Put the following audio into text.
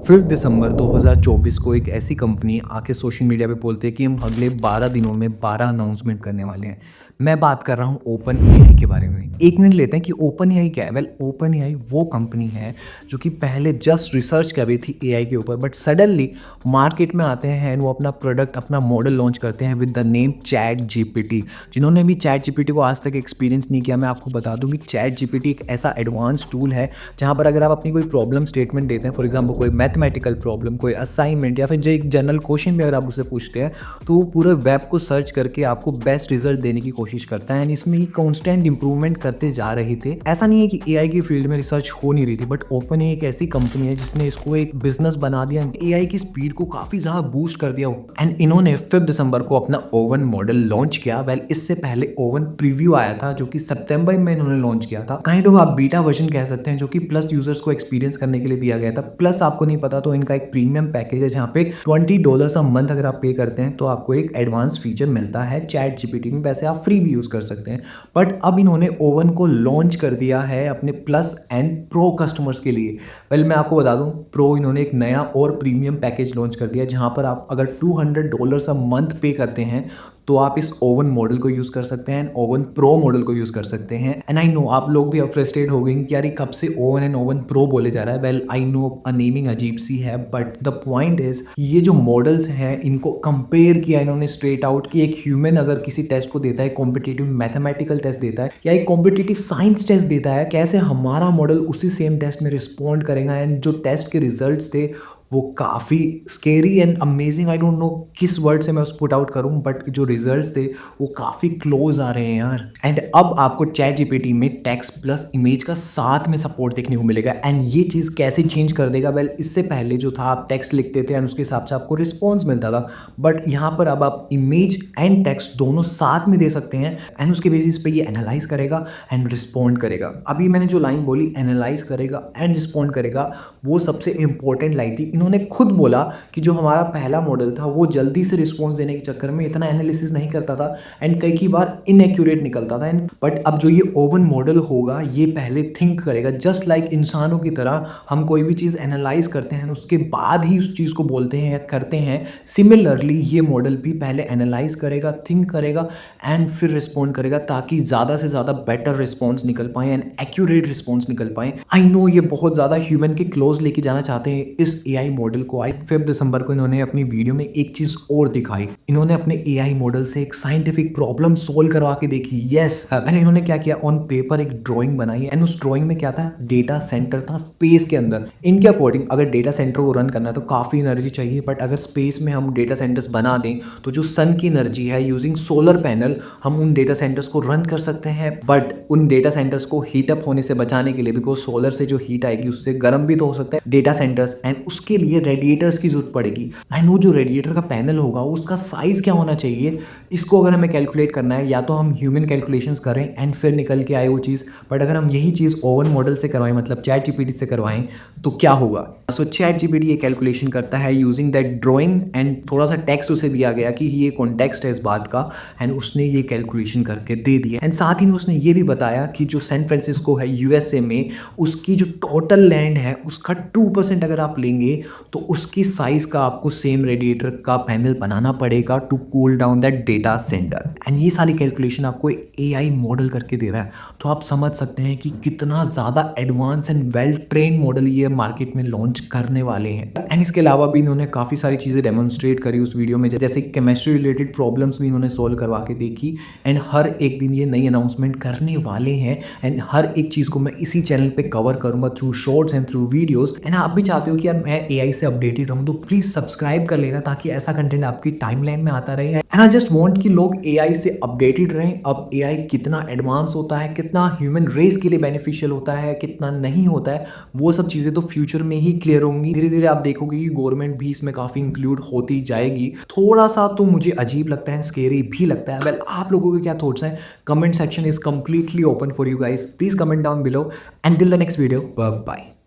5 दिसंबर 2024 को एक ऐसी कंपनी आके सोशल मीडिया पे बोलती है कि हम अगले 12 दिनों में 12 अनाउंसमेंट करने वाले हैं। मैं बात कर रहा हूँ ओपन एआई के बारे में। 1 मिनट लेते हैं कि ओपन एआई क्या है? वेल ओपन एआई वो कंपनी है जो कि पहले जस्ट रिसर्च कर रही थी एआई के ऊपर, बट सडनली मार्केट में आते हैं एंड वो अपना प्रोडक्ट, अपना मॉडल लॉन्च करते हैं with the name chat GPT. जिन्होंने भी चैट जीपीटी को आज तक एक्सपीरियंस नहीं किया, मैं आपको बता दूं कि चैट जीपीटी एक ऐसा एडवांस टूल है जहाँ पर अगर आप अपनी कोई प्रॉब्लम स्टेटमेंट देते हैं, फॉर एग्जांपल कोई मैथमेटिकल प्रॉब्लम, कोई असाइनमेंट या फिर जो एक जनरल क्वेश्चन भी अगर आप उसे पूछते हैं, तो वो पूरे वेब को सर्च करके आपको बेस्ट रिजल्ट देने की कोशिश करता है। एंड इसमें ही कॉन्स्टेंट इंप्रूवमेंट करते जा रहे थे। ऐसा नहीं है कि एआई की फील्ड में रिसर्च हो नहीं रही थी, बट ओपन एक ऐसी कंपनी है जिसने इसको एक बिजनेस बना दिया, एआई की स्पीड को काफी ज्यादा बूस्ट कर दिया। एंड इन्होंने 5 दिसंबर को अपना ओवन मॉडल लॉन्च किया। वेल इससे पहले ओवन प्रीव्यू आया था जो कि सितंबर में इन्होंने लॉन्च किया था। काइंड ऑफ आप बीटा वर्जन कह सकते हैं, जो कि प्लस यूजर्स को एक्सपीरियंस करने के लिए दिया गया था। प्लस आपको नहीं पता तो इनका एक प्रीमियम पैकेज है जहाँ पे $20 अ मंथ अगर आप पे करते हैं तो आपको एक एडवांस फीचर मिलता है चैट जीपीटी में। वैसे आप फ्री भी यूज कर सकते हैं, बट अब इन्होंने ओवन को लॉन्च कर दिया है अपने प्लस एंड प्रो कस्टमर्स के लिए। वेल मैं आपको बता दूं, प्रो इन्होंने एक नया और प्रीमियम पैकेज लॉन्च कर दिया जहां पर आप अगर $200 अ मंथ पे करते हैं तो आप इस ओवन मॉडल को यूज़ कर सकते हैं, ओवन प्रो मॉडल को यूज़ कर सकते हैं। एंड आई नो आप लोग भी अब फ्रस्ट्रेट हो गए कि यार ये कब से ओवन एंड ओवन प्रो बोले जा रहा है। वेल आई नो नेमिंग अजीब सी है, बट द पॉइंट इज ये जो मॉडल्स हैं इनको कंपेयर किया इन्होंने स्ट्रेट आउट कि एक ह्यूमन अगर किसी टेस्ट को देता है, कॉम्पिटिटिव मैथमेटिकल टेस्ट देता है या एक कॉम्पिटिटिव साइंस टेस्ट देता है, कैसे हमारा मॉडल उसी सेम टेस्ट में रिस्पॉन्ड करेगा। एंड जो टेस्ट के रिजल्ट्स थे वो काफ़ी scary and amazing, I don't know किस वर्ड से मैं उस पुट आउट करूं, बट जो रिजल्ट्स थे वो काफ़ी क्लोज आ रहे हैं यार। एंड अब आपको चैट जीपीटी में टेक्स्ट प्लस इमेज का साथ में सपोर्ट देखने को मिलेगा। एंड ये चीज़ कैसे चेंज कर देगा? वेल इससे पहले जो था आप टेक्स्ट लिखते थे एंड उसके हिसाब से आपको रिस्पॉन्स मिलता था, बट यहाँ पर अब आप इमेज एंड टेक्स्ट दोनों साथ में दे सकते हैं एंड उसके बेसिस पे ये एनालाइज करेगा एंड रिस्पॉन्ड करेगा। अभी मैंने जो लाइन बोली एनालाइज करेगा एंड रिस्पॉन्ड करेगा, वो सबसे इंपॉर्टेंट लाइन थी। इन्होंने खुद बोला कि जो हमारा पहला मॉडल था वो जल्दी से रिस्पॉन्स देने के चक्कर में इतना एनालिसिस नहीं करता था एंड कई बार इनएक्यूरेट निकलता था। बट अब जो ये ओवन मॉडल होगा ये पहले थिंक करेगा, जस्ट लाइक इंसानों की तरह हम कोई भी चीज़ एनालाइज करते हैं उसके बाद ही उस चीज़ को बोलते हैं या करते हैं। सिमिलरली ये मॉडल भी पहले एनालाइज करेगा, थिंक करेगा एंड फिर रिस्पॉन्ड करेगा, ताकि ज़्यादा से ज़्यादा बेटर रिस्पॉन्स निकल पाए एंड एक्यूरेट रिस्पॉन्स निकल पाए। आई नो ये बहुत ज़्यादा ह्यूमन के क्लोज लेके जाना चाहते हैं इस एआई मॉडल को। आई 5 दिसंबर को इन्होंने अपनी वीडियो में एक चीज़ और दिखाई। इन्होंने अपने एआई मॉडल से एक साइंटिफिक प्रॉब्लम सोल्व करवा के देखी। यस पहले इन्होंने क्या किया, ऑन पेपर एक ड्राइंग बनाई एंड उस ड्राइंग में क्या था, डेटा सेंटर था स्पेस के अंदर। इनके अकॉर्डिंग अगर डेटा सेंटर को रन करना है तो काफ़ी एनर्जी चाहिए, बट अगर स्पेस में हम डेटा सेंटर्स बना दें तो जो सन की एनर्जी है यूजिंग सोलर पैनल हम उन डेटा सेंटर्स को रन कर सकते हैं। बट उन डेटा सेंटर्स को हीटअप होने से बचाने के लिए, बिकॉज सोलर से जो हीट आएगी उससे गर्म भी तो हो सकता है डेटा सेंटर्स, एंड उसके लिए रेडिएटर्स की जरूरत पड़ेगी। एंड वो जो रेडिएटर का पैनल होगा उसका साइज क्या होना चाहिए, इसको अगर हमें कैलकुलेट करना है या तो हम ह्यूमन कैलकुलेशंस करें एंड फिर निकल के आए वो चीज़, बट अगर हम यही चीज़ ओवन मॉडल से करवाएं, मतलब चैट जीपीटी से करवाएं, तो क्या होगा। सो चैट जीपीटी ये कैलकुलेशन करता है यूजिंग दैट ड्राइंग एंड थोड़ा सा टेक्स्ट उसे दिया गया कि ये कॉन्टेक्स्ट है इस बात का, एंड उसने ये कैलकुलेशन करके दे दिया। एंड साथ ही में उसने ये भी बताया कि जो सैन फ्रांसिस्को है यूएसए में, उसकी जो टोटल लैंड है उसका 2% अगर आप लेंगे तो उसकी साइज का आपको सेम रेडिएटर का पैनल बनाना पड़ेगा to cool down that data centre. And ये सारी कैलकुलेशन आपको एआई मॉडल करके दे रहा है, तो आप समझ सकते हैं कि कितना ज़्यादा advance and well train model ये मार्केट में लॉन्च करने वाले हैं। एंड इसके अलावा भी इन्होंने काफ़ी सारी चीज़ें डेमोन्स्ट्रेट करी उस वीडियो में, जैसे केमिस्ट्री रिलेटेड प्रॉब्लम्स भी इन्होंने सोल्व करवा के देखी। एंड हर एक दिन ये नई अनाउंसमेंट करने वाले हैं एंड हर एक चीज़ को मैं इसी चैनल पे कवर करूंगा through shorts and through videos. And आप भी चाहते हो कि यार मैं एआई से अपडेटेड रहूं तो प्लीज़ सब्सक्राइब कर लेना, ताकि ऐसा कंटेंट आपकी टाइमलाइन में आता रहे। एंड आई जस्ट वांट कि लोग एआई से अपडेटेड रहें। अब एआई कितना एडवांस होता है, कितना ह्यूमन रेस के लिए बेनिफिशियल होता है, कितना नहीं होता है, वो सब चीज़ें तो फ्यूचर में ही क्लियर होंगी। धीरे धीरे आप देखोगे कि गवर्नमेंट भी इसमें काफ़ी इंक्लूड होती जाएगी। थोड़ा सा तो मुझे अजीब लगता है, स्केरी भी लगता है। वेल आप लोगों के क्या थॉट्स हैं? Comment section is completely open for you guys. Please comment down below and till the next video, bye.